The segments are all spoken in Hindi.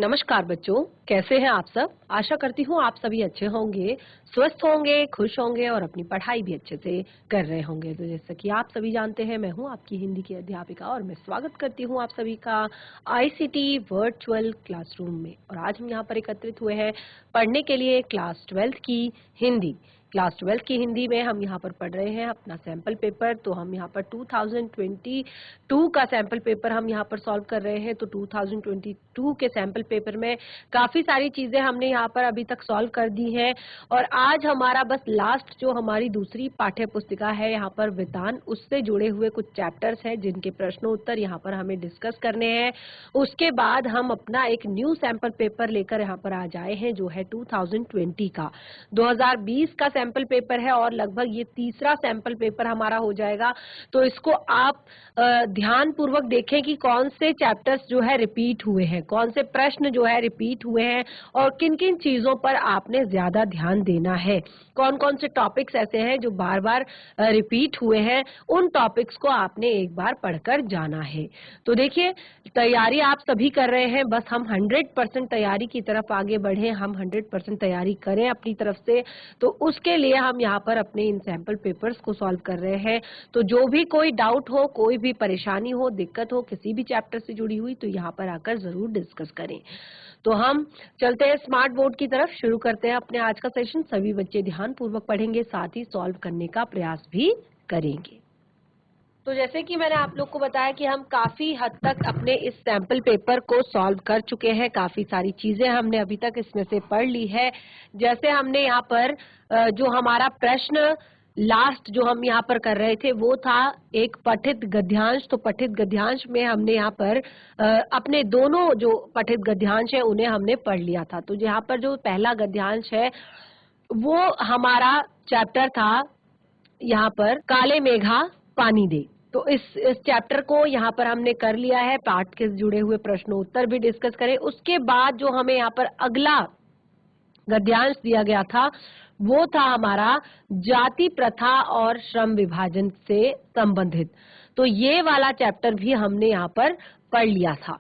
नमस्कार बच्चों, कैसे हैं आप सब। आशा करती हूँ आप सभी अच्छे होंगे, स्वस्थ होंगे, खुश होंगे और अपनी पढ़ाई भी अच्छे से कर रहे होंगे। तो जैसा कि आप सभी जानते हैं, मैं हूँ आपकी हिंदी की अध्यापिका और मैं स्वागत करती हूँ आप सभी का आईसीटी वर्चुअल क्लासरूम में। और आज हम यहाँ पर एकत्रित हुए हैं पढ़ने के लिए क्लास 12 की हिंदी। क्लास 12 की हिंदी में हम यहाँ पर पढ़ रहे हैं अपना सैंपल पेपर। तो हम यहाँ पर 2022 का सैंपल पेपर हम यहाँ पर सॉल्व कर रहे हैं। तो 2022 के सैंपल पेपर में काफी सारी चीजें हमने यहाँ पर अभी तक सॉल्व कर दी हैं और आज हमारा बस लास्ट जो हमारी दूसरी पाठ्य पुस्तिका है यहाँ पर वितान, उससे जुड़े हुए कुछ चैप्टर्स हैं जिनके प्रश्नों उत्तर यहाँ पर हमें डिस्कस करने हैं। उसके बाद हम अपना एक न्यू सैंपल पेपर लेकर यहाँ पर आ जाए हैं जो है 2020 का। 2020 का सैंपल पेपर है और लगभग ये तीसरा सैंपल पेपर हमारा हो जाएगा। तो इसको आप ध्यान पूर्वक देखें कि कौन से चैप्टर्स जो है रिपीट हुए हैं, कौन से प्रश्न जो है रिपीट हुए हैं और किन किन चीजों पर आपने ज्यादा ध्यान देना है। कौन कौन से टॉपिक्स ऐसे हैं जो बार बार रिपीट हुए हैं, उन टॉपिक्स को आपने एक बार पढ़कर जाना है। तो देखिए, तैयारी आप सभी कर रहे हैं, बस हम 100% तैयारी की तरफ आगे बढ़े, हम 100% तैयारी करें अपनी तरफ से। तो उसके लिए हम यहाँ पर अपने इन सैंपल पेपर्स को सॉल्व कर रहे हैं। तो जो भी कोई डाउट हो, कोई भी परेशानी हो, दिक्कत हो किसी भी चैप्टर से जुड़ी हुई, तो यहाँ पर आकर जरूर डिस्कस करें। तो हम चलते हैं स्मार्ट बोर्ड की तरफ, शुरू करते हैं अपने आज का सेशन। सभी बच्चे ध्यान पूर्वक पढ़ेंगे, साथ ही सॉल्व करने का प्रयास भी करेंगे। तो जैसे कि मैंने आप लोग को बताया कि हम काफी हद तक अपने इस सैंपल पेपर को सॉल्व कर चुके हैं। काफी सारी चीजें हमने अभी तक इसमें से पढ़ ली है। जैसे हमने यहाँ पर जो हमारा प्रश्न लास्ट जो हम यहाँ पर कर रहे थे वो था एक पठित गद्यांश। तो पठित गद्यांश में हमने यहाँ पर अपने दोनों जो पठित गद्यांश है उन्हें हमने पढ़ लिया था। तो यहाँ पर जो पहला गद्यांश है वो हमारा चैप्टर था यहाँ पर काले मेघा पानी दे। तो इस चैप्टर को यहाँ पर हमने कर लिया है। पाठ के जुड़े हुए प्रश्नों उत्तर भी डिस्कस करें। उसके बाद जो हमें यहाँ पर अगला गद्यांश दिया गया था वो था हमारा जाति प्रथा और श्रम विभाजन से संबंधित। तो ये वाला चैप्टर भी हमने यहाँ पर पढ़ लिया था।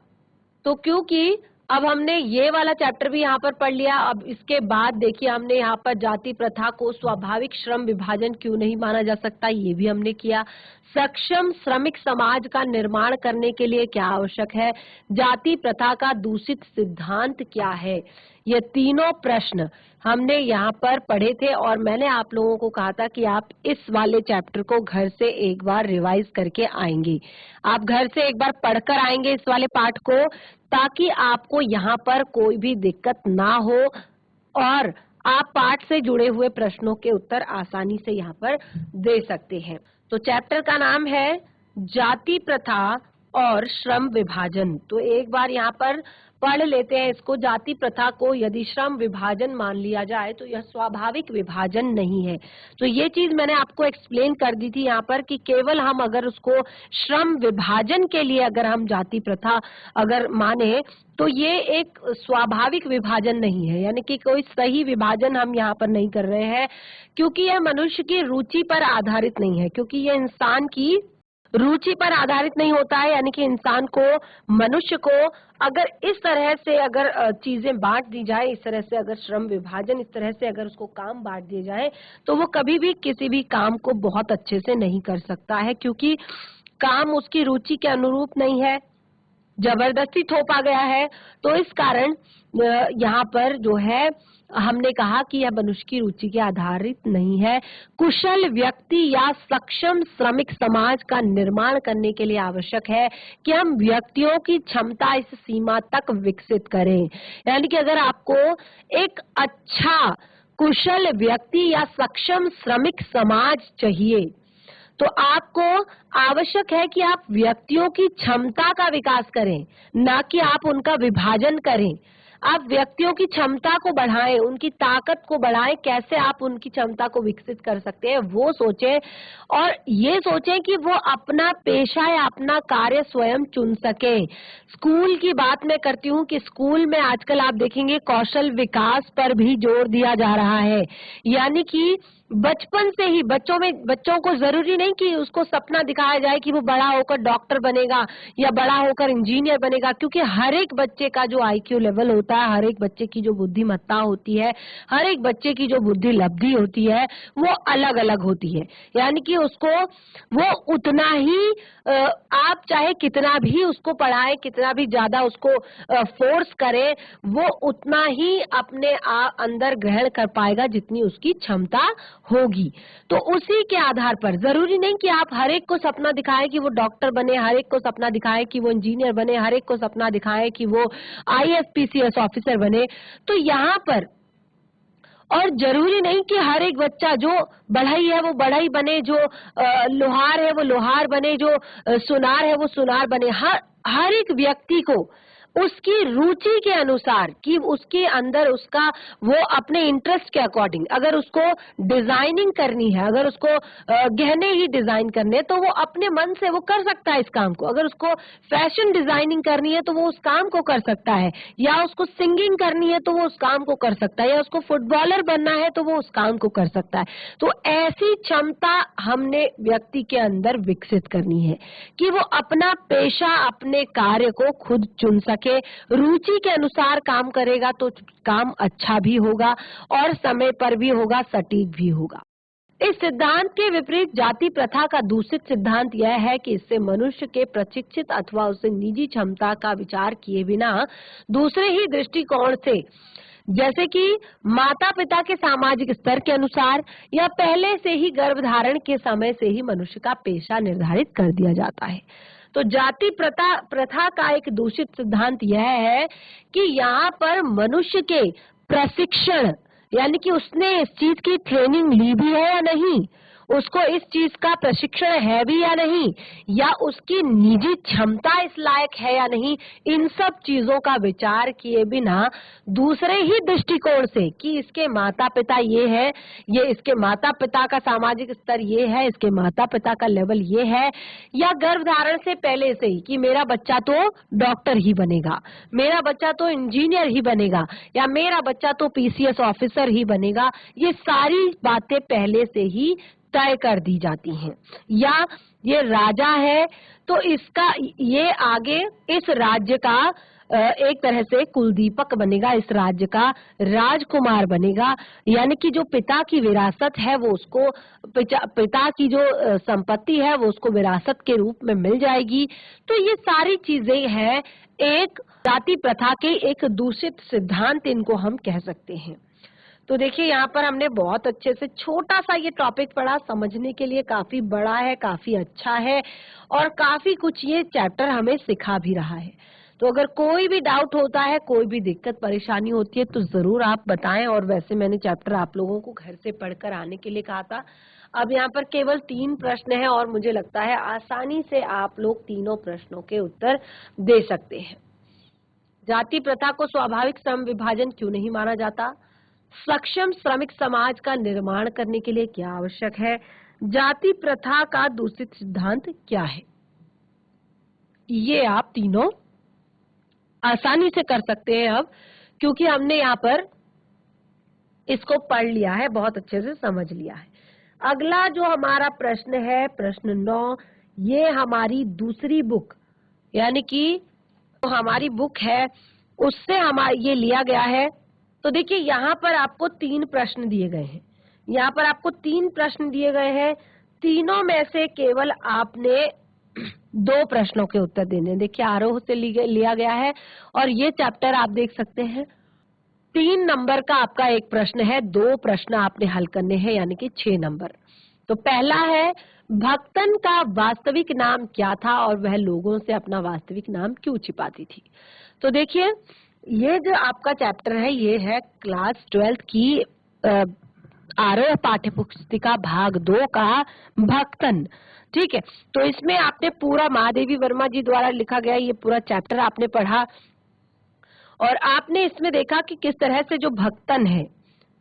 तो क्योंकि अब हमने ये वाला चैप्टर भी यहाँ पर पढ़ लिया, अब इसके बाद देखिए हमने यहाँ पर जाति प्रथा को स्वाभाविक श्रम विभाजन क्यों नहीं माना जा सकता, ये भी हमने किया। सक्षम श्रमिक समाज का निर्माण करने के लिए क्या आवश्यक है, जाति प्रथा का दूषित सिद्धांत क्या है, ये तीनों प्रश्न हमने यहाँ पर पढ़े थे। और मैंने आप लोगों को कहा था कि आप इस वाले चैप्टर को घर से एक बार रिवाइज करके आएंगे, आप घर से एक बार पढ़कर आएंगे इस वाले पाठ को, ताकि आपको यहाँ पर कोई भी दिक्कत ना हो और आप पाठ से जुड़े हुए प्रश्नों के उत्तर आसानी से यहाँ पर दे सकते हैं। तो चैप्टर का नाम है जाति प्रथा और श्रम विभाजन। तो एक बार यहाँ पर पढ़ लेते हैं इसको। जाति प्रथा को यदि श्रम विभाजन मान लिया जाए तो यह स्वाभाविक विभाजन नहीं है। तो ये चीज मैंने आपको एक्सप्लेन कर दी थी यहाँ पर कि केवल हम अगर उसको श्रम विभाजन के लिए अगर हम जाति प्रथा अगर माने तो ये एक स्वाभाविक विभाजन नहीं है, यानी कि कोई सही विभाजन हम यहाँ पर नहीं कर रहे हैं, क्योंकि यह मनुष्य की रुचि पर आधारित नहीं है, क्योंकि यह इंसान की रुचि पर आधारित नहीं होता है। यानी कि इंसान को, मनुष्य को अगर इस तरह से अगर चीजें बांट दी जाए, इस तरह से अगर श्रम विभाजन, इस तरह से अगर उसको काम बांट दिए जाए, तो वो कभी भी किसी भी काम को बहुत अच्छे से नहीं कर सकता है, क्योंकि काम उसकी रुचि के अनुरूप नहीं है, जबरदस्ती थोपा गया है। तो इस कारण यहाँ पर जो है हमने कहा कि यह मनुष्य की रुचि के आधारित नहीं है। कुशल व्यक्ति या सक्षम श्रमिक समाज का निर्माण करने के लिए आवश्यक है कि हम व्यक्तियों की क्षमता इस सीमा तक विकसित करें। यानी कि अगर आपको एक अच्छा कुशल व्यक्ति या सक्षम श्रमिक समाज चाहिए तो आपको आवश्यक है कि आप व्यक्तियों की क्षमता का विकास करें, ना कि आप उनका विभाजन करें। आप व्यक्तियों की क्षमता को बढ़ाएं, उनकी ताकत को बढ़ाएं। कैसे आप उनकी क्षमता को विकसित कर सकते हैं वो सोचें, और ये सोचें कि वो अपना पेशा या अपना कार्य स्वयं चुन सके। स्कूल की बात मैं करती हूँ कि स्कूल में आजकल आप देखेंगे कौशल विकास पर भी जोर दिया जा रहा है, यानी कि बचपन से ही बच्चों को जरूरी नहीं कि उसको सपना दिखाया जाए कि वो बड़ा होकर डॉक्टर बनेगा या बड़ा होकर इंजीनियर बनेगा, क्योंकि हर एक बच्चे का जो आईक्यू लेवल होता है, हर एक बच्चे की जो बुद्धिमत्ता होती है, हर एक बच्चे की जो बुद्धि लब्धि होती है, वो अलग अलग होती है। यानी कि उसको वो उतना ही आप चाहे कितना भी उसको पढ़ाए, कितना भी ज्यादा उसको फोर्स करे, वो उतना ही अपने अंदर ग्रहण कर पाएगा जितनी उसकी क्षमता होगी। तो उसी के आधार पर जरूरी नहीं कि आप हर एक को सपना दिखाएं कि वो डॉक्टर बने, हर एक को सपना दिखाएं कि वो इंजीनियर बने, हर एक को सपना दिखाएं कि वो आईएएस पीसीएस ऑफिसर बने। तो यहाँ पर और जरूरी नहीं कि हर एक बच्चा जो बढ़ई है वो बढ़ई बने, जो लोहार है वो लोहार बने, जो सुनार है वो सुनार बने। हर एक व्यक्ति को उसकी रुचि के अनुसार कि उसके अंदर उसका वो अपने इंटरेस्ट के अकॉर्डिंग, अगर उसको डिजाइनिंग करनी है, अगर उसको गहने ही डिजाइन करने, तो वो अपने मन से वो कर सकता है इस काम को। अगर उसको फैशन डिजाइनिंग करनी है तो वो उस काम को कर सकता है, या उसको सिंगिंग करनी है तो वो उस काम को कर सकता है, या उसको फुटबॉलर बनना है तो वो उस काम को कर सकता है। तो ऐसी क्षमता हमने व्यक्ति के अंदर विकसित करनी है कि वो अपना पेशा, अपने कार्य को खुद चुन सके, रुचि के अनुसार काम करेगा तो काम अच्छा भी होगा और समय पर भी होगा, सटीक भी होगा। इस सिद्धांत के विपरीत जाति प्रथा का दूसरा सिद्धांत यह है कि इससे मनुष्य के प्रशिक्षित अथवा उससे निजी क्षमता का विचार किए बिना दूसरे ही दृष्टिकोण से, जैसे कि माता पिता के सामाजिक स्तर के अनुसार या पहले से ही गर्भधारण के समय से ही मनुष्य का पेशा निर्धारित कर दिया जाता है। तो जाति प्रथा का एक दूषित सिद्धांत यह है कि यहाँ पर मनुष्य के प्रशिक्षण, यानी कि उसने इस चीज की ट्रेनिंग ली भी है या नहीं, उसको इस चीज का प्रशिक्षण है भी या नहीं, या उसकी निजी क्षमता इस लायक है या नहीं, इन सब चीजों का विचार किए बिना दूसरे ही दृष्टिकोण से कि इसके माता पिता ये है, ये इसके माता पिता का सामाजिक स्तर ये है, इसके माता पिता का लेवल ये है, या गर्भधारण से पहले से ही कि मेरा बच्चा तो डॉक्टर ही बनेगा, मेरा बच्चा तो इंजीनियर ही बनेगा, या मेरा बच्चा तो पीसीएस ऑफिसर ही बनेगा, ये सारी बातें पहले से ही तय कर दी जाती हैं। या ये राजा है तो इसका ये आगे इस राज्य का एक तरह से कुलदीपक बनेगा, इस राज्य का राजकुमार बनेगा, यानी कि जो पिता की विरासत है वो उसको, पिता की जो संपत्ति है वो उसको विरासत के रूप में मिल जाएगी। तो ये सारी चीजें हैं एक जाति प्रथा के एक दूषित सिद्धांत, इनको हम कह सकते हैं। तो देखिए यहाँ पर हमने बहुत अच्छे से छोटा सा ये टॉपिक पढ़ा, समझने के लिए काफी बड़ा है, काफी अच्छा है और काफी कुछ ये चैप्टर हमें सिखा भी रहा है। तो अगर कोई भी डाउट होता है, कोई भी दिक्कत परेशानी होती है तो जरूर आप बताएं। और वैसे मैंने चैप्टर आप लोगों को घर से पढ़कर आने के लिए कहा था। अब यहाँ पर केवल 3 प्रश्न हैं और मुझे लगता है आसानी से आप लोग तीनों प्रश्नों के उत्तर दे सकते हैं। जाति प्रथा को स्वाभाविक श्रम विभाजन क्यों नहीं माना जाता? सक्षम श्रमिक समाज का निर्माण करने के लिए क्या आवश्यक है? जाति प्रथा का दूषित सिद्धांत क्या है? ये आप तीनों आसानी से कर सकते हैं अब, क्योंकि हमने यहाँ पर इसको पढ़ लिया है, बहुत अच्छे से समझ लिया है। अगला जो हमारा प्रश्न है, प्रश्न 9, ये हमारी दूसरी बुक, यानी कि तो हमारी बुक है उससे हमारा ये लिया गया है। तो देखिए यहाँ पर आपको 3 प्रश्न दिए गए हैं, यहाँ पर आपको 3 प्रश्न दिए गए हैं, तीनों में से केवल आपने 2 प्रश्नों के उत्तर देने हैं। देखिए आरोह से लिया गया है और ये चैप्टर आप देख सकते हैं 3 नंबर का आपका एक प्रश्न है, 2 प्रश्न आपने हल करने हैं, यानी कि 6 नंबर। तो पहला है भक्तन का वास्तविक नाम क्या था और वह लोगों से अपना वास्तविक नाम क्यों छिपाती थी? तो देखिए ये जो आपका चैप्टर है ये है क्लास 12th की आरोह पाठ्य पुस्तिका भाग 2 का भक्तन। ठीक है, तो इसमें आपने पूरा महादेवी वर्मा जी द्वारा लिखा गया ये पूरा चैप्टर आपने पढ़ा और आपने इसमें देखा कि किस तरह से जो भक्तन है,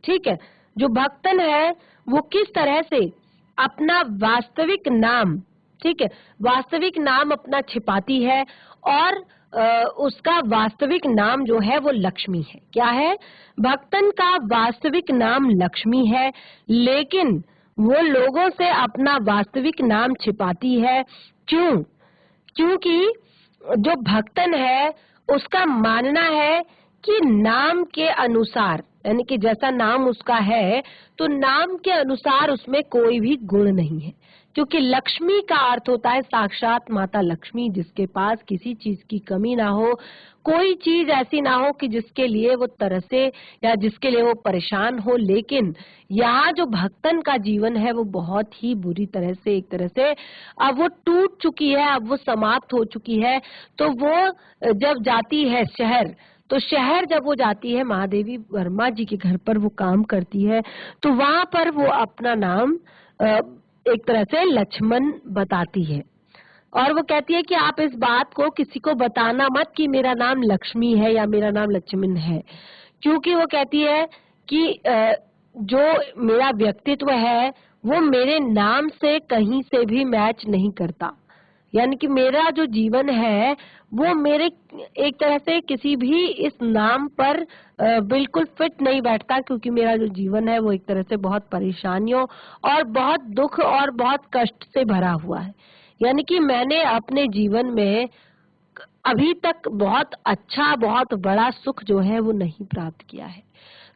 ठीक है, जो भक्तन है वो किस तरह से अपना वास्तविक नाम, ठीक है, वास्तविक नाम अपना छिपाती है और उसका वास्तविक नाम जो है वो लक्ष्मी है। क्या है? भक्तन का वास्तविक नाम लक्ष्मी है, लेकिन वो लोगों से अपना वास्तविक नाम छिपाती है। क्यों? क्योंकि जो भक्तन है उसका मानना है कि नाम के अनुसार, यानी कि जैसा नाम उसका है तो नाम के अनुसार उसमें कोई भी गुण नहीं है, क्योंकि लक्ष्मी का अर्थ होता है साक्षात माता लक्ष्मी, जिसके पास किसी चीज की कमी ना हो, कोई चीज ऐसी ना हो कि जिसके लिए वो तरसे या जिसके लिए वो परेशान हो। लेकिन यहाँ जो भक्तन का जीवन है वो बहुत ही बुरी तरह से, एक तरह से अब वो टूट चुकी है, अब वो समाप्त हो चुकी है। तो वो जब जाती है शहर, तो शहर जब वो जाती है महादेवी वर्मा जी के घर पर वो काम करती है, तो वहां पर वो अपना नाम एक तरह से लक्ष्मण बताती है और वो कहती है कि आप इस बात को किसी को बताना मत कि मेरा नाम लक्ष्मी है या मेरा नाम लक्ष्मण है, क्योंकि वो कहती है कि जो मेरा व्यक्तित्व है वो मेरे नाम से कहीं से भी मैच नहीं करता, यानी कि मेरा जो जीवन है वो मेरे एक तरह से किसी भी इस नाम पर बिल्कुल फिट नहीं बैठता, क्योंकि मेरा जो जीवन है वो एक तरह से बहुत परेशानियों और बहुत दुख और बहुत कष्ट से भरा हुआ है। यानी कि मैंने अपने जीवन में अभी तक बहुत अच्छा, बहुत बड़ा सुख जो है वो नहीं प्राप्त किया है।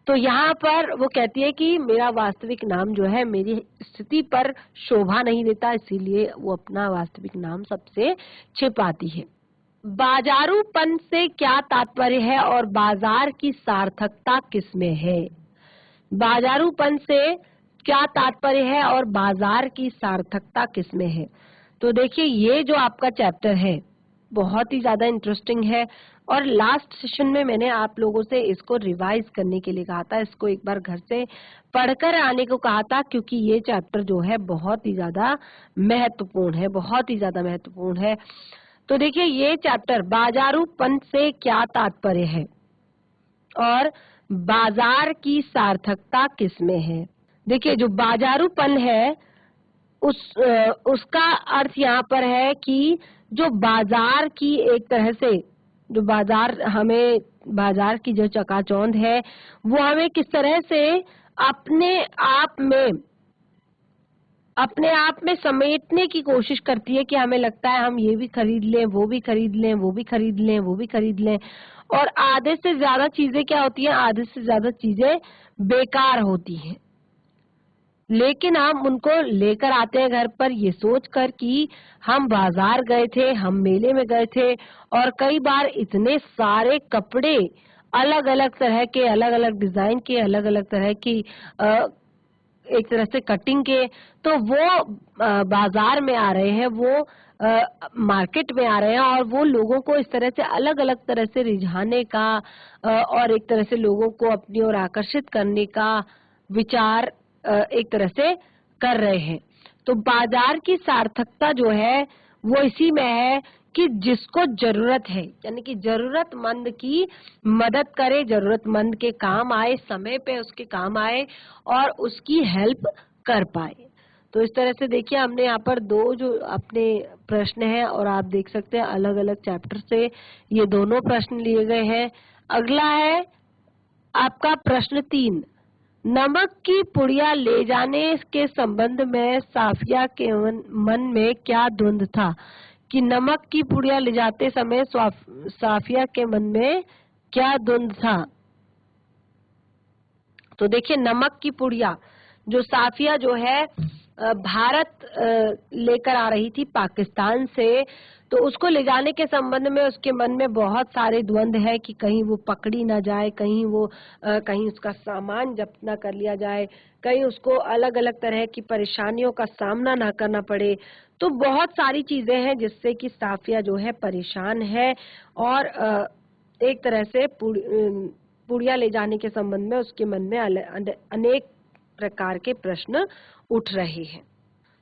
तो यहाँ पर वो कहती है कि मेरा वास्तविक नाम जो है मेरी स्थिति पर शोभा नहीं देता, इसीलिए वो अपना वास्तविक नाम सबसे छिपाती है। बाजारूपन से क्या तात्पर्य है और बाजार की सार्थकता किसमें है? बाजारूपन से क्या तात्पर्य है और बाजार की सार्थकता किसमें है? तो देखिए, ये जो आपका चैप्टर है बहुत ही ज्यादा इंटरेस्टिंग है और लास्ट सेशन में मैंने आप लोगों से इसको रिवाइज करने के लिए कहा था, इसको एक बार घर से पढ़कर आने को कहा था, क्योंकि ये चैप्टर जो है बहुत ही ज्यादा महत्वपूर्ण है, बहुत ही ज्यादा महत्वपूर्ण है। तो देखिए, ये चैप्टर बाजारूपन से क्या तात्पर्य है और बाजार की सार्थकता किसमें है। देखिए, जो बाजारूपन है उसका अर्थ यहाँ पर है कि जो बाजार की एक तरह से, जो बाजार हमें, बाजार की जो चकाचौंध है वो हमें किस तरह से अपने आप में समेटने की कोशिश करती है कि हमें लगता है हम ये भी खरीद लें, वो भी खरीद लें, वो भी खरीद लें, वो भी खरीद लें, और आधे से ज्यादा चीजें क्या होती हैं, आधे से ज्यादा चीजें बेकार होती हैं। लेकिन हम उनको लेकर आते हैं घर पर ये सोचकर कि हम बाजार गए थे, हम मेले में गए थे, और कई बार इतने सारे कपड़े अलग अलग तरह के, अलग अलग डिजाइन के, अलग अलग तरह की एक तरह से कटिंग के, तो वो बाजार में आ रहे हैं, वो मार्केट में आ रहे हैं, और वो लोगों को इस तरह से अलग अलग तरह से रिझाने का और एक तरह से लोगों को अपनी ओर आकर्षित करने का विचार एक तरह से कर रहे हैं। तो बाजार की सार्थकता जो है वो इसी में है कि जिसको जरूरत है, यानी कि जरूरतमंद की मदद करे, जरूरतमंद के काम आए, समय पे उसके काम आए और उसकी हेल्प कर पाए। तो इस तरह से देखिए, हमने यहाँ पर दो जो अपने प्रश्न हैं और आप देख सकते हैं अलग अलग चैप्टर से ये दोनों प्रश्न लिए गए हैं। अगला है आपका प्रश्न 3, नमक की पुड़िया ले जाने के संबंध में साफिया के मन में क्या द्वंद था? कि नमक की पुड़िया ले जाते समय साफिया के मन में क्या द्वंद था? तो देखिए, नमक की पुड़िया जो साफिया जो है भारत लेकर आ रही थी पाकिस्तान से, तो उसको ले जाने के संबंध में उसके मन में बहुत सारे द्वंद है कि कहीं वो पकड़ी ना जाए, कहीं उसका सामान जब्त ना कर लिया जाए, कहीं उसको अलग अलग तरह की परेशानियों का सामना ना करना पड़े। तो बहुत सारी चीजें हैं जिससे कि साफिया जो है परेशान है और एक तरह से पुड़िया ले जाने के संबंध में उसके मन में अनेक प्रकार के प्रश्न उठ रहे हैं।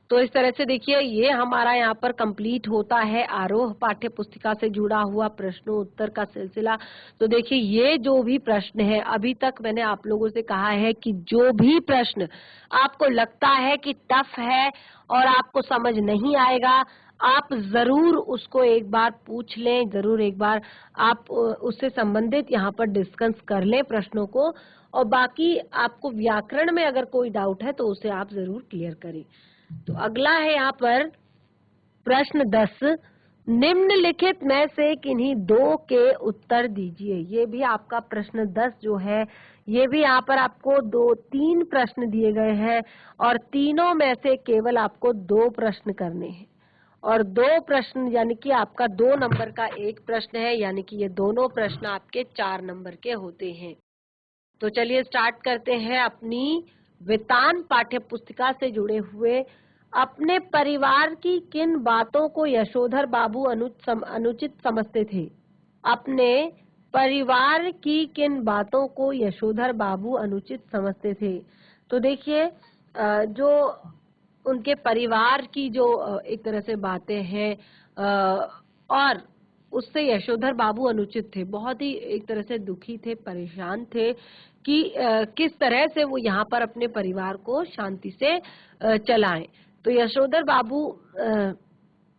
तो इस तरह से देखिए, ये हमारा यहाँ पर कंप्लीट होता है आरोह पाठ्य पुस्तिका से जुड़ा हुआ प्रश्नों उत्तर का सिलसिला। तो देखिए, ये जो भी प्रश्न है, अभी तक मैंने आप लोगों से कहा है कि जो भी प्रश्न आपको लगता है कि टफ है और आपको समझ नहीं आएगा, आप जरूर उसको एक बार पूछ लें, जरूर एक बार आप उससे संबंधित यहाँ पर डिस्कस कर लें प्रश्नों को, और बाकी आपको व्याकरण में अगर कोई डाउट है तो उसे आप जरूर क्लियर करें। तो अगला है यहाँ पर प्रश्न 10, निम्नलिखित में से किन्हीं दो के उत्तर दीजिए। ये भी आपका प्रश्न 10 जो है, ये भी यहाँ पर आपको 3 प्रश्न दिए गए हैं और तीनों में से केवल आपको 2 प्रश्न करने हैं, और 2 प्रश्न यानी कि आपका 2 नंबर का एक प्रश्न है, यानी कि ये दोनों प्रश्न आपके 4 नंबर के होते हैं। तो चलिए स्टार्ट करते हैं अपनी वेतान पाठ्य पुस्तिका से जुड़े हुए। अपने परिवार की किन बातों को यशोधर बाबू अनुचित समझते थे? अपने परिवार की किन बातों को यशोधर बाबू अनुचित समझते थे? तो देखिए जो उनके परिवार की जो एक तरह से बातें हैं और उससे यशोधर बाबू अनुचित थे, बहुत ही एक तरह से दुखी थे, परेशान थे कि किस तरह से वो यहाँ पर अपने परिवार को शांति से चलाएं। तो यशोधर बाबू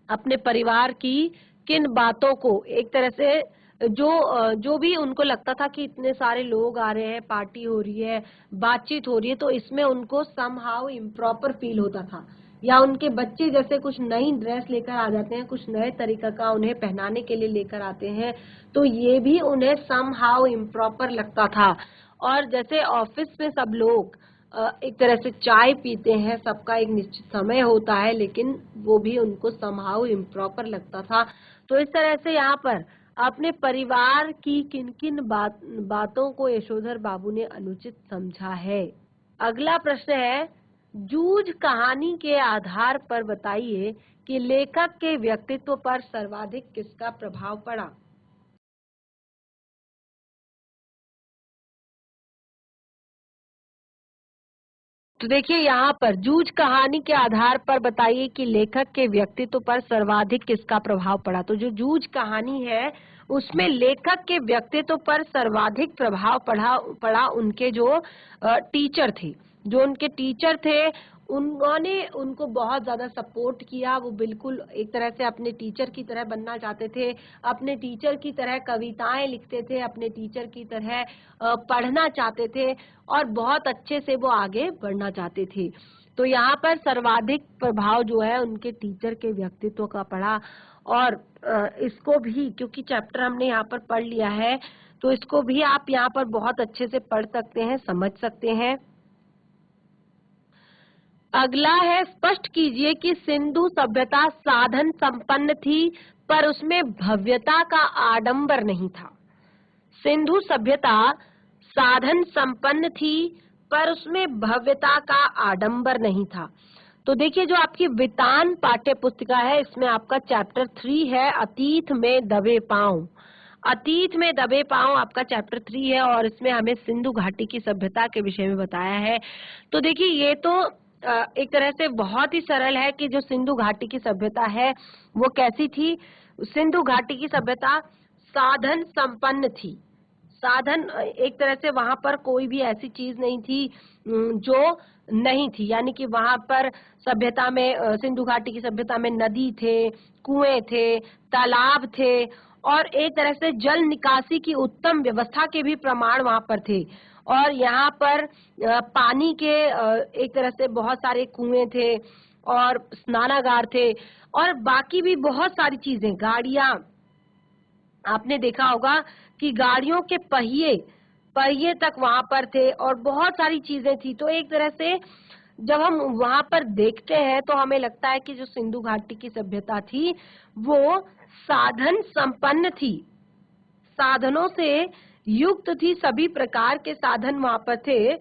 अपने परिवार की किन बातों को एक तरह से जो भी उनको लगता था कि इतने सारे लोग आ रहे हैं, पार्टी हो रही है, बातचीत हो रही है, तो इसमें उनको समहाउ इम्प्रॉपर फील होता था, या उनके बच्चे जैसे कुछ नई ड्रेस लेकर आ जाते हैं, कुछ नए तरीका का उन्हें पहनाने के लिए लेकर आते हैं, तो ये भी उन्हें समहाउ इम्प्रॉपर लगता था। और जैसे ऑफिस में सब लोग एक तरह से चाय पीते हैं, सबका एक निश्चित समय होता है, लेकिन वो भी उनको समहाउ इम्प्रॉपर लगता था। तो इस तरह से यहाँ पर अपने परिवार की किन किन बातों को यशोधर बाबू ने अनुचित समझा है। अगला प्रश्न है, जूझ कहानी के आधार पर बताइए कि लेखक के व्यक्तित्व पर सर्वाधिक किसका प्रभाव पड़ा? तो देखिए यहाँ पर जूझ कहानी के आधार पर बताइए कि लेखक के व्यक्तित्व पर सर्वाधिक किसका प्रभाव पड़ा। तो जो जूझ कहानी है उसमें लेखक के व्यक्तित्व पर सर्वाधिक प्रभाव पड़ा उनके जो टीचर थे, जो उनके टीचर थे उन्होंने उनको बहुत ज्यादा सपोर्ट किया। वो बिल्कुल एक तरह से अपने टीचर की तरह बनना चाहते थे, अपने टीचर की तरह कविताएं लिखते थे, अपने टीचर की तरह पढ़ना चाहते थे और बहुत अच्छे से वो आगे बढ़ना चाहते थे। तो यहाँ पर सर्वाधिक प्रभाव जो है उनके टीचर के व्यक्तित्व का पड़ा। और इसको भी क्योंकि चैप्टर हमने यहाँ पर पढ़ लिया है, तो इसको भी आप यहाँ पर बहुत अच्छे से पढ़ सकते हैं, समझ सकते हैं। अगला है, स्पष्ट कीजिए कि सिंधु सभ्यता साधन संपन्न थी पर उसमें भव्यता का आडंबर नहीं था। सिंधु सभ्यता साधन संपन्न थी पर उसमें भव्यता का आडंबर नहीं था। तो देखिए जो आपकी वेतान पाठ्य पुस्तिका है, इसमें आपका चैप्टर 3 है, अतीत में दबे पांव। अतीत में दबे पांव आपका चैप्टर 3 है और इसमें हमें सिंधु घाटी की सभ्यता के विषय में बताया है। तो देखिए ये तो एक तरह से बहुत ही सरल है कि जो सिंधु घाटी की सभ्यता है वो कैसी थी। सिंधु घाटी की सभ्यता साधन संपन्न थी। साधन एक तरह से वहां पर कोई भी ऐसी चीज नहीं थी जो नहीं थी, यानी कि वहां पर सभ्यता में सिंधु घाटी की सभ्यता में नदी थे, कुएं थे, तालाब थे और एक तरह से जल निकासी की उत्तम व्यवस्था के भी प्रमाण वहां पर थे। और यहाँ पर पानी के एक तरह से बहुत सारे कुएं थे और स्नानागार थे और बाकी भी बहुत सारी चीजें, गाड़ियां, आपने देखा होगा कि गाड़ियों के पहिए तक वहां पर थे और बहुत सारी चीजें थी। तो एक तरह से जब हम वहां पर देखते हैं तो हमें लगता है कि जो सिंधु घाटी की सभ्यता थी वो साधन संपन्न थी, साधनों से युक्त थी, सभी प्रकार के साधन वहां पर थे,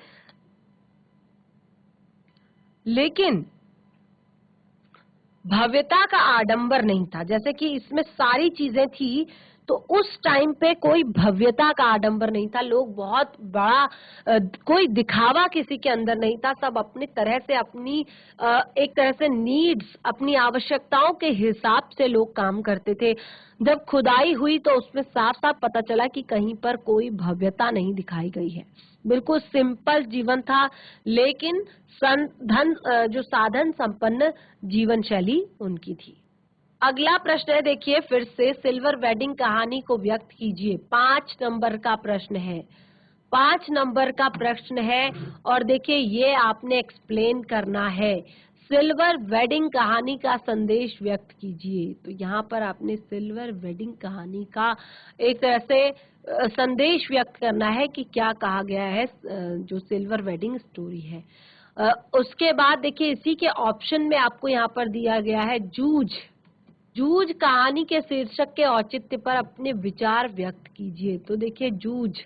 लेकिन भव्यता का आडंबर नहीं था। जैसे कि इसमें सारी चीजें थी तो उस टाइम पे कोई भव्यता का आडंबर नहीं था, लोग बहुत बड़ा कोई दिखावा किसी के अंदर नहीं था, सब अपनी तरह से अपनी एक तरह से नीड्स, अपनी आवश्यकताओं के हिसाब से लोग काम करते थे। जब खुदाई हुई तो उसमें साफ साफ पता चला कि कहीं पर कोई भव्यता नहीं दिखाई गई है, बिल्कुल सिंपल जीवन था, लेकिन जो साधन संपन्न जीवन शैली उनकी थी। अगला प्रश्न है, देखिए फिर से, सिल्वर वेडिंग कहानी को व्यक्त कीजिए। 5 नंबर का प्रश्न है, 5 नंबर का प्रश्न है और देखिए ये आपने एक्सप्लेन करना है। सिल्वर वेडिंग कहानी का संदेश व्यक्त कीजिए। तो यहाँ पर आपने सिल्वर वेडिंग कहानी का एक तरह से संदेश व्यक्त करना है कि क्या कहा गया है, जो सिल्वर वेडिंग स्टोरी है। उसके बाद देखिए इसी के ऑप्शन में आपको यहाँ पर दिया गया है जूझ। जूझ कहानी के शीर्षक के औचित्य पर अपने विचार व्यक्त कीजिए। तो देखिए जूझ,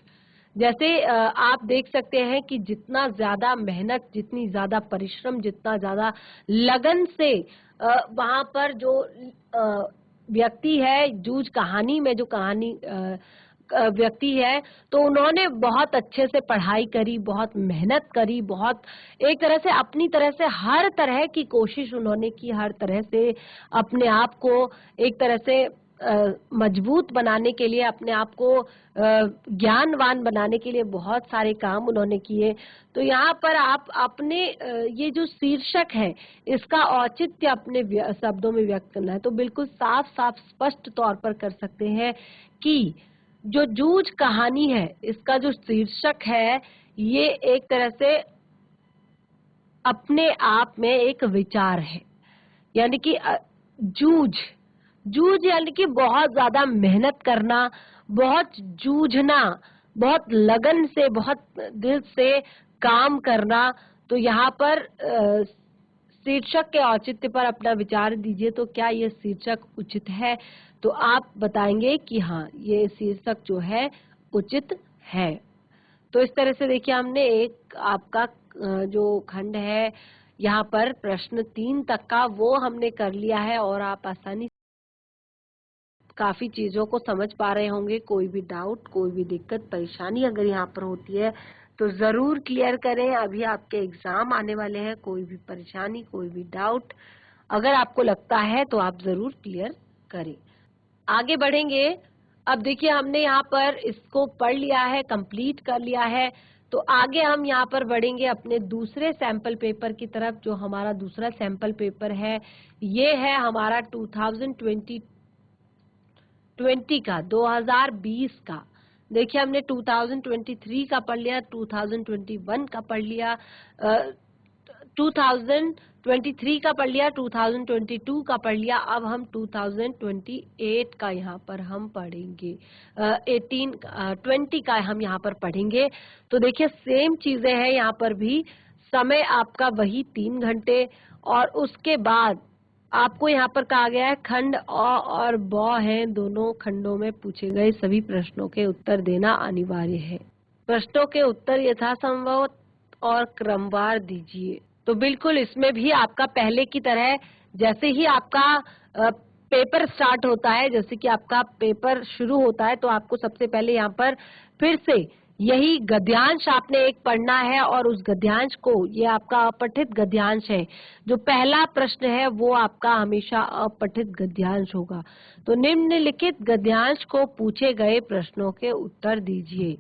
जैसे आप देख सकते हैं कि जितना ज्यादा मेहनत, जितनी ज्यादा परिश्रम, जितना ज्यादा लगन से वहां पर जो व्यक्ति है, जूझ कहानी में जो कहानी व्यक्ति है, तो उन्होंने बहुत अच्छे से पढ़ाई करी, बहुत मेहनत करी, बहुत एक तरह से अपनी तरह से हर तरह की कोशिश उन्होंने की, हर तरह से अपने आप को एक तरह से मजबूत बनाने के लिए, अपने आप को ज्ञानवान बनाने के लिए बहुत सारे काम उन्होंने किए। तो यहाँ पर आप अपने ये जो शीर्षक है इसका औचित्य अपने शब्दों में व्यक्त करना है। तो बिल्कुल साफ साफ स्पष्ट तौर पर कर सकते हैं कि जो जूझ कहानी है इसका जो शीर्षक है ये एक तरह से अपने आप में एक विचार है, यानी कि जूझ, जूझ यानी कि बहुत ज्यादा मेहनत करना, बहुत जूझना, बहुत लगन से, बहुत दिल से काम करना। तो यहाँ पर शीर्षक के औचित्य पर अपना विचार दीजिए। तो क्या ये शीर्षक उचित है? तो आप बताएंगे कि हाँ ये शीर्षक जो है उचित है। तो इस तरह से देखिए हमने एक आपका जो खंड है यहाँ पर प्रश्न 3 तक का वो हमने कर लिया है और आप आसानी काफी चीजों को समझ पा रहे होंगे। कोई भी डाउट, कोई भी दिक्कत, परेशानी अगर यहाँ पर होती है तो जरूर क्लियर करें। अभी आपके एग्जाम आने वाले हैं, कोई भी परेशानी, कोई भी डाउट अगर आपको लगता है तो आप जरूर क्लियर करें। आगे बढ़ेंगे। अब देखिए हमने यहाँ पर इसको पढ़ लिया है, कंप्लीट कर लिया है। तो आगे हम यहाँ पर बढ़ेंगे अपने दूसरे सैंपल पेपर की तरफ। जो हमारा दूसरा सैंपल पेपर है ये है हमारा 2020 का, 2020 का। देखिए हमने 2023 का पढ़ लिया, 2021 का पढ़ लिया, 2023 का पढ़ लिया, 2022 का पढ़ लिया। अब हम 2028 का यहाँ पर हम पढ़ेंगे, 20 का हम यहाँ पर पढ़ेंगे। तो देखिए सेम चीजें हैं यहाँ पर भी, समय आपका वही 3 घंटे और उसके बाद आपको यहाँ पर कहा गया है खंड अ और ब हैं, दोनों खंडों में पूछे गए सभी प्रश्नों के उत्तर देना अनिवार्य है। प्रश्नों के उत्तर यथासंभव और क्रमवार दीजिए। तो बिल्कुल इसमें भी आपका पहले की तरह, जैसे ही आपका पेपर स्टार्ट होता है, जैसे कि आपका पेपर शुरू होता है, तो आपको सबसे पहले यहाँ पर फिर से यही गद्यांश आपने एक पढ़ना है और उस गद्यांश को, ये आपका अपठित गद्यांश है, जो पहला प्रश्न है वो आपका हमेशा अपठित गद्यांश होगा। तो निम्नलिखित गद्यांश को पूछे गए प्रश्नों के उत्तर दीजिए।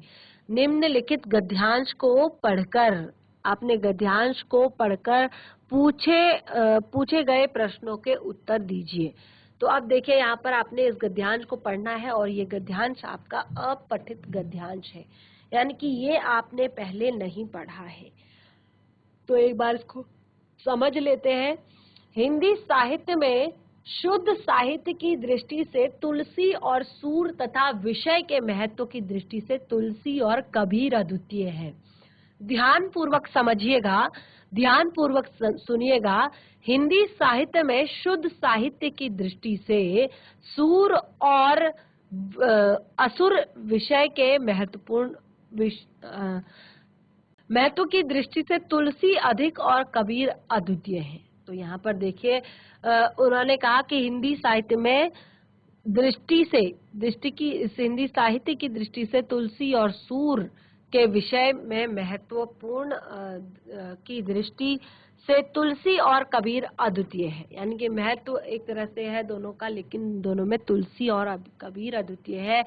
निम्नलिखित गद्यांश को पढ़कर, आपने गद्यांश को पढ़कर पूछे गए प्रश्नों के उत्तर दीजिए। तो अब देखिए यहाँ पर आपने इस गद्यांश को पढ़ना है और ये गद्यांश आपका अपठित गद्यांश है, यानी कि ये आपने पहले नहीं पढ़ा है। तो एक बार इसको समझ लेते हैं। हिंदी साहित्य में शुद्ध साहित्य की दृष्टि से तुलसी और सूर तथा विषय के महत्व की दृष्टि से तुलसी और कबीर अद्वितीय है। ध्यान पूर्वक समझिएगा, ध्यान पूर्वक सुनिएगा। हिंदी साहित्य में शुद्ध साहित्य की दृष्टि से सूर और असुर विषय के महत्व की दृष्टि से तुलसी अधिक और कबीर अद्वितीय है। तो यहाँ पर देखिए उन्होंने कहा कि हिंदी साहित्य में हिंदी साहित्य की दृष्टि से तुलसी और सूर के विषय में महत्वपूर्ण की दृष्टि से तुलसी और कबीर अद्वितीय है, यानी कि महत्व एक तरह से है दोनों का, लेकिन दोनों में तुलसी और कबीर अद्वितीय है।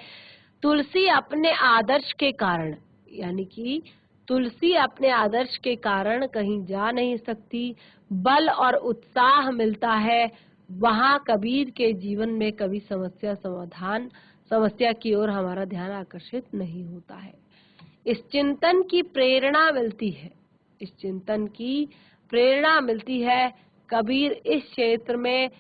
तुलसी अपने आदर्श के कारण, यानी कि तुलसी अपने आदर्श के कारण कहीं जा नहीं सकती, बल और उत्साह मिलता है वहाँ कबीर के जीवन में कभी समस्या की ओर हमारा ध्यान आकर्षित नहीं होता है। इस चिंतन की प्रेरणा मिलती है, इस चिंतन की प्रेरणा मिलती है कबीर इस क्षेत्र में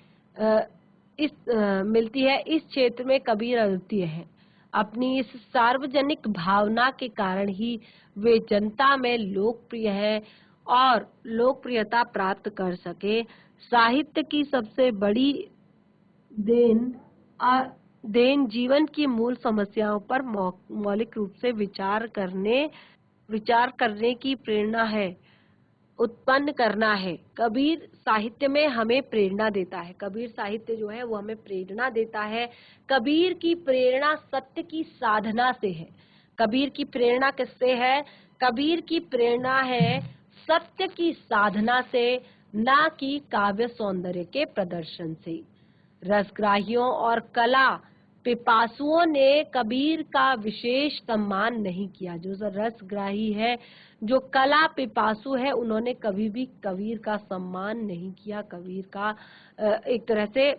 मिलती है। इस क्षेत्र में कबीर अद्वितीय है। अपनी इस सार्वजनिक भावना के कारण ही वे जनता में लोकप्रिय है और लोकप्रियता प्राप्त कर सके। साहित्य की सबसे बड़ी देन जीवन की मूल समस्याओं पर मौलिक रूप से विचार करने की प्रेरणा है, उत्पन्न करना है। कबीर साहित्य में हमें प्रेरणा देता है, कबीर साहित्य जो है वो हमें प्रेरणा देता है। कबीर की प्रेरणा सत्य की साधना से है। कबीर की प्रेरणा किससे है? कबीर की प्रेरणा है सत्य की साधना से, ना कि काव्य सौंदर्य के प्रदर्शन से। रसग्राहियों और कला पिपासुओं ने कबीर का विशेष सम्मान नहीं किया। जो रसग्राही है, जो कला पिपासु है, उन्होंने कभी भी कबीर का सम्मान नहीं किया। कबीर का एक तरह से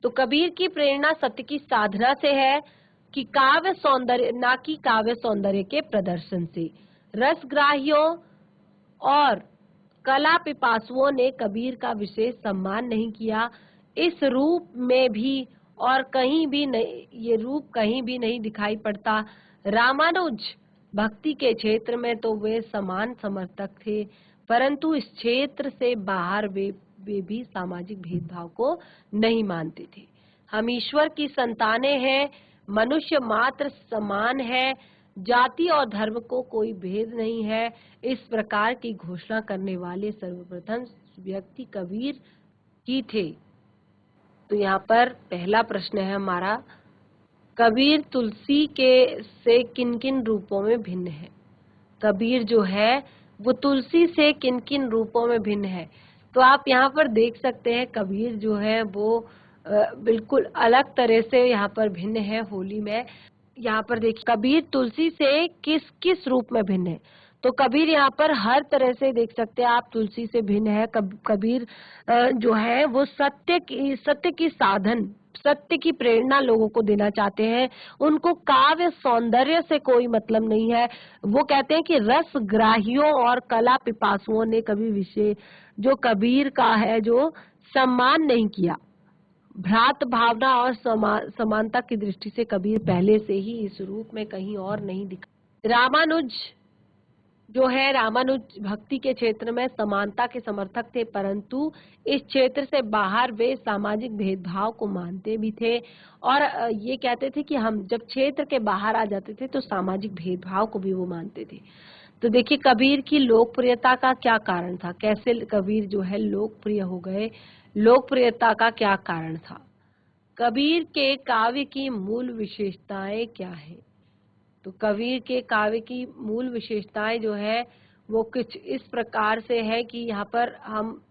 तो कबीर की प्रेरणा सत्य की साधना से है कि काव्य सौंदर्य, ना कि काव्य सौंदर्य के प्रदर्शन से। रसग्राहियों और कला पिपासुओं ने कबीर का विशेष सम्मान नहीं किया। इस रूप में भी और कहीं भी नहीं, ये रूप कहीं भी नहीं दिखाई पड़ता। रामानुज भक्ति के क्षेत्र में तो वे समान समर्थक थे, परंतु इस क्षेत्र से बाहर वे भी सामाजिक भेदभाव को नहीं मानते थे। हम ईश्वर की संतानें हैं, मनुष्य मात्र समान है, जाति और धर्म को कोई भेद नहीं है। इस प्रकार की घोषणा करने वाले सर्वप्रथम व्यक्ति कबीर ही थे। तो यहाँ पर पहला प्रश्न है हमारा, कबीर तुलसी के से किन किन रूपों में भिन्न है? कबीर जो है वो तुलसी से किन किन रूपों में भिन्न है? तो आप यहाँ पर देख सकते हैं कबीर जो है वो बिल्कुल अलग तरह से यहाँ पर भिन्न है होली में। यहाँ पर देखिए कबीर तुलसी से किस किस रूप में भिन्न है। तो कबीर यहाँ पर हर तरह से देख सकते हैं आप, तुलसी से भिन्न है। कबीर जो है वो सत्य की साधन, सत्य की प्रेरणा लोगों को देना चाहते हैं। उनको काव्य सौंदर्य से कोई मतलब नहीं है। वो कहते हैं कि रसग्राहियों और कला पिपासुओं ने कभी विषय जो कबीर का है जो सम्मान नहीं किया। भ्रात भावना और समानता की दृष्टि से कबीर पहले से ही इस रूप में कहीं और नहीं दिखा। रामानुज जो है, रामानुज भक्ति के क्षेत्र में समानता के समर्थक थे, परंतु इस क्षेत्र से बाहर वे सामाजिक भेदभाव को मानते भी थे और ये कहते थे कि हम जब क्षेत्र के बाहर आ जाते थे तो सामाजिक भेदभाव को भी वो मानते थे। तो देखिए कबीर की लोकप्रियता का क्या कारण था? कैसे कबीर जो है लोकप्रिय हो गए? लोकप्रियता का क्या कारण था? कबीर के काव्य की मूल विशेषताएं क्या है? तो कबीर के काव्य की मूल विशेषताएं जो है वो कुछ इस प्रकार से है कि यहाँ पर हम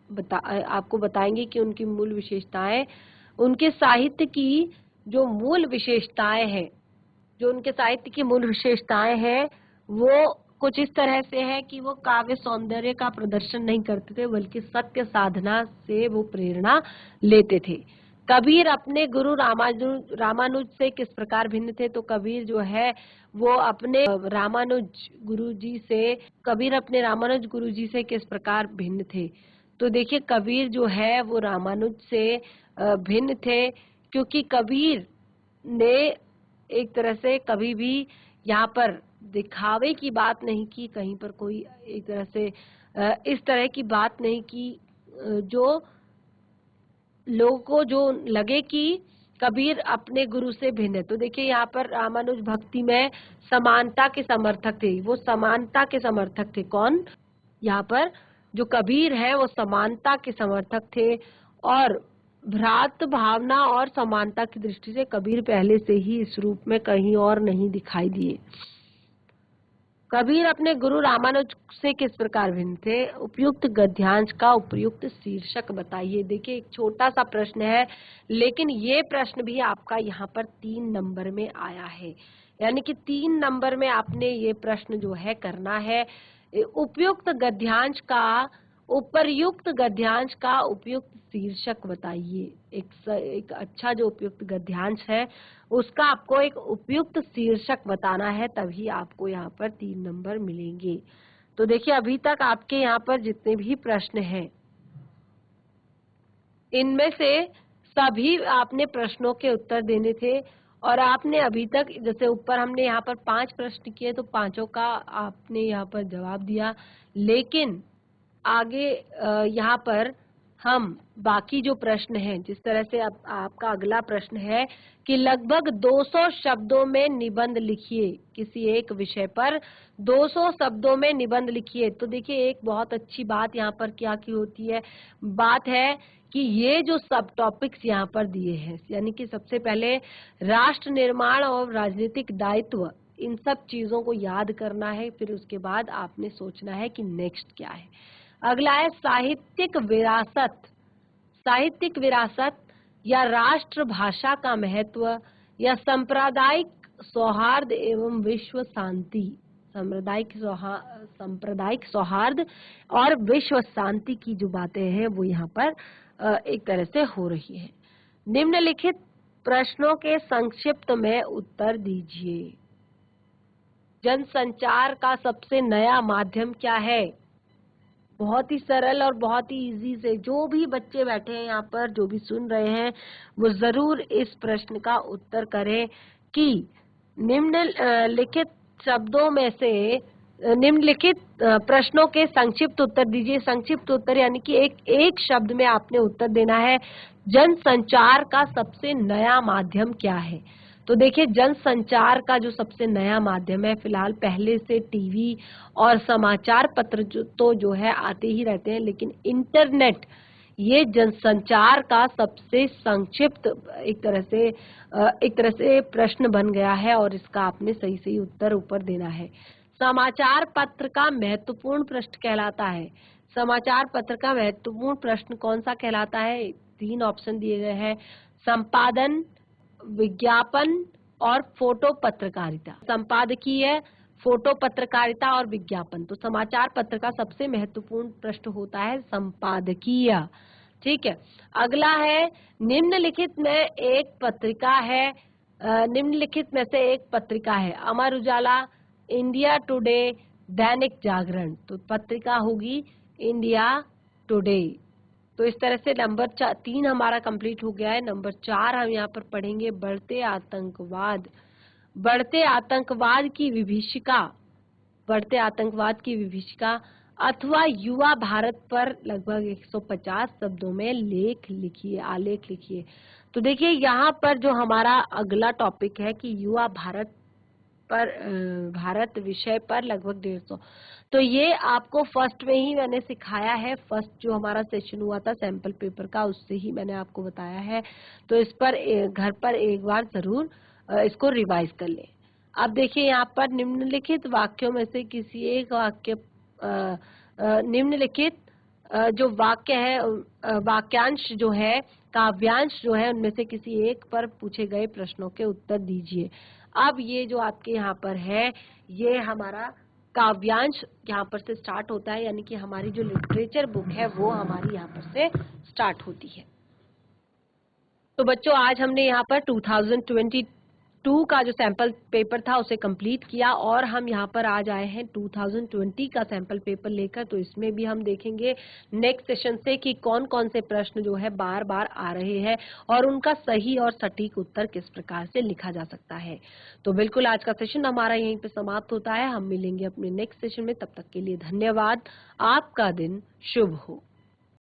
आपको बताएंगे कि उनकी मूल विशेषताएं, उनके साहित्य की जो मूल विशेषताएं हैं, जो उनके साहित्य की मूल विशेषताएं हैं वो कुछ इस तरह से है कि वो काव्य सौंदर्य का प्रदर्शन नहीं करते थे, बल्कि सत्य साधना से वो प्रेरणा लेते थे। कबीर अपने गुरु रामानुज से किस प्रकार भिन्न थे? तो कबीर जो है वो अपने रामानुज गुरुजी से किस प्रकार भिन्न थे? तो देखिए कबीर जो है वो रामानुज से भिन्न थे, क्योंकि कबीर ने एक तरह से कभी भी यहाँ पर दिखावे की बात नहीं की, कहीं पर कोई एक तरह से इस तरह की बात नहीं की जो लोगों को जो लगे कि कबीर अपने गुरु से भिन्न है। तो देखिए यहाँ पर रामानुज भक्ति में समानता के समर्थक थे, वो समानता के समर्थक थे। कौन? यहाँ पर जो कबीर है वो समानता के समर्थक थे और भ्रात भावना और समानता की दृष्टि से कबीर पहले से ही इस रूप में कहीं और नहीं दिखाई दिए। कबीर अपने गुरु रामानुज से किस प्रकार भिन्न थे? उपयुक्त गद्यांश का उपयुक्त शीर्षक बताइए। देखिए एक छोटा सा प्रश्न है, लेकिन ये प्रश्न भी आपका यहाँ पर 3 नंबर में आया है, यानी कि 3 नंबर में आपने ये प्रश्न जो है करना है। उपयुक्त गद्यांश का उपर्युक्त गद्यांश का उपयुक्त शीर्षक बताइए। एक अच्छा जो उपयुक्त गद्यांश है उसका आपको एक उपयुक्त शीर्षक बताना है, तभी आपको यहाँ पर 3 नंबर मिलेंगे। तो देखिए अभी तक आपके यहाँ पर जितने भी प्रश्न हैं इनमें से सभी आपने प्रश्नों के उत्तर देने थे और आपने अभी तक, जैसे ऊपर हमने यहाँ पर 5 प्रश्न किए तो पांचों का आपने यहाँ पर जवाब दिया, लेकिन आगे यहाँ पर हम बाकी जो प्रश्न हैं, जिस तरह से अब आपका अगला प्रश्न है कि लगभग 200 शब्दों में निबंध लिखिए, किसी एक विषय पर 200 शब्दों में निबंध लिखिए। तो देखिए एक बहुत अच्छी बात यहाँ पर क्या की होती है, बात है कि ये जो सब टॉपिक्स यहाँ पर दिए हैं, यानी कि सबसे पहले राष्ट्र निर्माण और राजनीतिक दायित्व, इन सब चीजों को याद करना है, फिर उसके बाद आपने सोचना है कि नेक्स्ट क्या है। अगला है साहित्यिक विरासत। साहित्यिक विरासत या राष्ट्र भाषा का महत्व या सांप्रदायिक सौहार्द एवं विश्व शांति। सांप्रदायिक सौहार्द और विश्व शांति की जो बातें हैं वो यहाँ पर एक तरह से हो रही है। निम्नलिखित प्रश्नों के संक्षिप्त में उत्तर दीजिए। जनसंचार का सबसे नया माध्यम क्या है? बहुत ही सरल और बहुत ही इजी से, जो भी बच्चे बैठे हैं यहाँ पर, जो भी सुन रहे हैं, वो जरूर इस प्रश्न का उत्तर करें कि निम्नलिखित शब्दों में से निम्नलिखित प्रश्नों के संक्षिप्त उत्तर दीजिए। संक्षिप्त उत्तर यानी कि एक शब्द में आपने उत्तर देना है। जनसंचार का सबसे नया माध्यम क्या है? तो देखिए जनसंचार का जो सबसे नया माध्यम है, फिलहाल पहले से टीवी और समाचार पत्र जो है आते ही रहते हैं, लेकिन इंटरनेट ये जनसंचार का सबसे संक्षिप्त एक तरह से प्रश्न बन गया है और इसका आपने सही सही उत्तर ऊपर देना है। समाचार पत्र का महत्वपूर्ण प्रश्न कहलाता है। समाचार पत्र का महत्वपूर्ण प्रश्न कौन सा कहलाता है? 3 ऑप्शन दिए गए हैं, संपादन, विज्ञापन और फोटो पत्रकारिता। संपादकीय, फोटो पत्रकारिता और विज्ञापन। तो समाचार पत्र का सबसे महत्वपूर्ण प्रश्न होता है संपादकीय। ठीक है, अगला है निम्नलिखित में एक पत्रिका है, निम्नलिखित में से एक पत्रिका है अमर उजाला, इंडिया टुडे, दैनिक जागरण। तो पत्रिका होगी इंडिया टुडे। तो इस तरह से नंबर 3 हमारा कंप्लीट हो गया है। नंबर 4 हम यहाँ पर पढ़ेंगे बढ़ते आतंकवाद। बढ़ते आतंकवाद की विभीषिका, बढ़ते आतंकवाद की विभीषिका अथवा युवा भारत पर लगभग 150 शब्दों में लेख लिखिए, आलेख लिखिए। तो देखिए यहाँ पर जो हमारा अगला टॉपिक है कि युवा भारत पर, भारत विषय पर लगभग 150। तो ये आपको फर्स्ट में ही मैंने सिखाया है, फर्स्ट जो हमारा सेशन हुआ था सैंपल पेपर का, उससे ही मैंने आपको बताया है। तो इस पर घर पर एक बार जरूर इसको रिवाइज कर लें। अब देखिए यहाँ पर निम्नलिखित वाक्यों में से किसी एक वाक्य, निम्नलिखित जो वाक्य है, वाक्यांश जो है, काव्यांश जो है, उनमें से किसी एक पर पूछे गए प्रश्नों के उत्तर दीजिए। अब ये जो आपके यहाँ पर है, ये हमारा काव्यांश यहाँ पर से स्टार्ट होता है, यानी कि हमारी जो लिटरेचर बुक है वो हमारी यहाँ पर से स्टार्ट होती है। तो बच्चों आज हमने यहाँ पर 2022 का जो सैंपल पेपर था उसे कंप्लीट किया और हम यहाँ पर आज आए हैं 2020 का सैंपल पेपर लेकर। तो इसमें भी हम देखेंगे नेक्स्ट सेशन से कि कौन कौन से प्रश्न जो है बार बार आ रहे हैं और उनका सही और सटीक उत्तर किस प्रकार से लिखा जा सकता है। तो बिल्कुल आज का सेशन हमारा यहीं पे समाप्त होता है। हम मिलेंगे अपने नेक्स्ट सेशन में, तब तक के लिए धन्यवाद। आपका दिन शुभ हो।